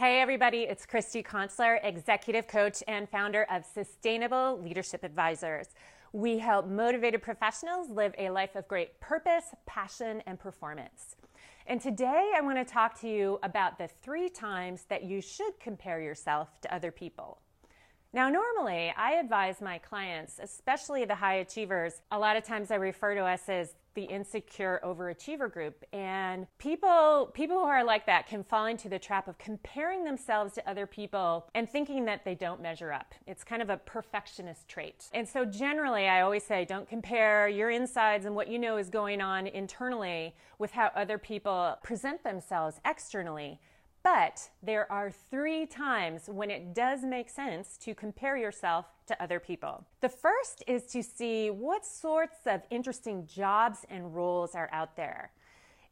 Hey everybody, it's Christy Consular, executive coach and founder of Sustainable Leadership Advisors. We help motivated professionals live a life of great purpose, passion, and performance. And today I want to talk to you about the 3 times that you should compare yourself to other people. Now, normally I advise my clients, especially the high achievers. A lot of times I refer to us as the insecure overachiever group, and people who are like that can fall into the trap of comparing themselves to other people and thinking that they don't measure up. It's kind of a perfectionist trait. And so generally I always say, don't compare your insides and what you know is going on internally with how other people present themselves externally. But there are 3 times when it does make sense to compare yourself to other people. The first is to see what sorts of interesting jobs and roles are out there.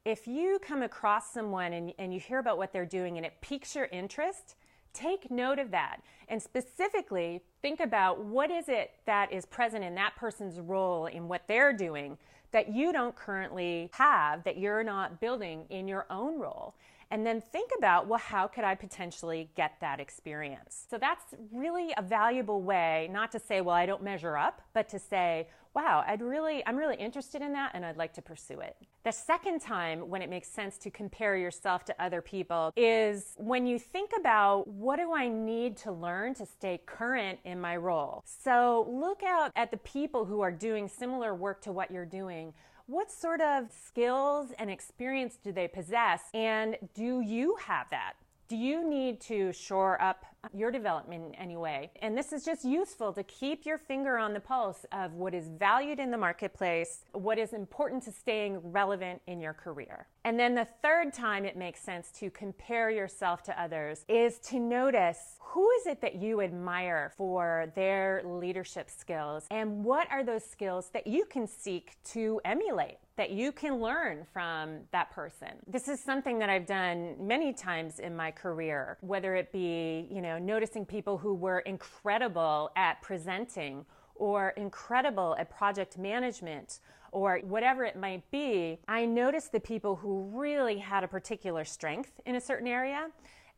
If you come across someone and you hear about what they're doing and it piques your interest, take note of that. And specifically, think about what is it that is present in that person's role in what they're doing that you don't currently have, that you're not building in your own role. And then think about, well, how could I potentially get that experience? So that's really a valuable way, not to say, well, I don't measure up, but to say, wow, I'm really interested in that and I'd like to pursue it. The second time when it makes sense to compare yourself to other people is when you think about, what do I need to learn to stay current in my role? So look out at the people who are doing similar work to what you're doing. What sort of skills and experience do they possess? And do you have that? Do you need to shore up your development in any way? And this is just useful to keep your finger on the pulse of what is valued in the marketplace, what is important to staying relevant in your career. And then the third time it makes sense to compare yourself to others is to notice, who is it that you admire for their leadership skills, and what are those skills that you can seek to emulate, that you can learn from that person. This is something that I've done many times in my career, whether it be, noticing people who were incredible at presenting or incredible at project management or whatever it might be. I noticed the people who really had a particular strength in a certain area.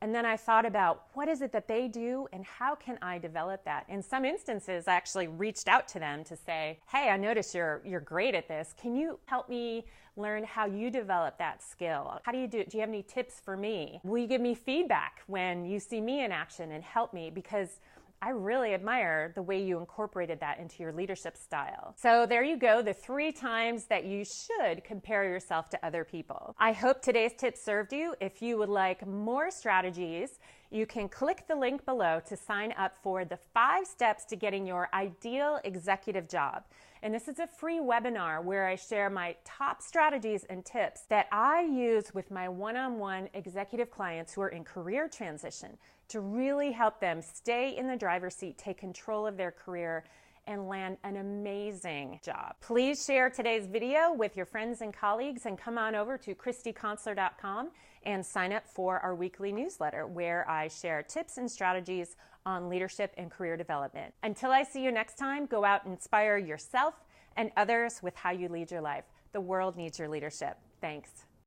And then I thought about, what is it that they do and how can I develop that? In some instances, I actually reached out to them to say, hey, I notice you're great at this. Can you help me learn how you develop that skill? How do you do it? Do you have any tips for me? Will you give me feedback when you see me in action and help me? Because I really admire the way you incorporated that into your leadership style. So there you go, the 3 times that you should compare yourself to other people. I hope today's tips served you. If you would like more strategies, you can click the link below to sign up for the 5 steps to getting your ideal executive job. And this is a free webinar where I share my top strategies and tips that I use with my one-on-one executive clients who are in career transition to really help them stay in the driver's seat, take control of their career, and land an amazing job. Please share today's video with your friends and colleagues, and come on over to ChristyConsular.com and sign up for our weekly newsletter where I share tips and strategies on leadership and career development. Until I see you next time, go out and inspire yourself and others with how you lead your life. The world needs your leadership. Thanks.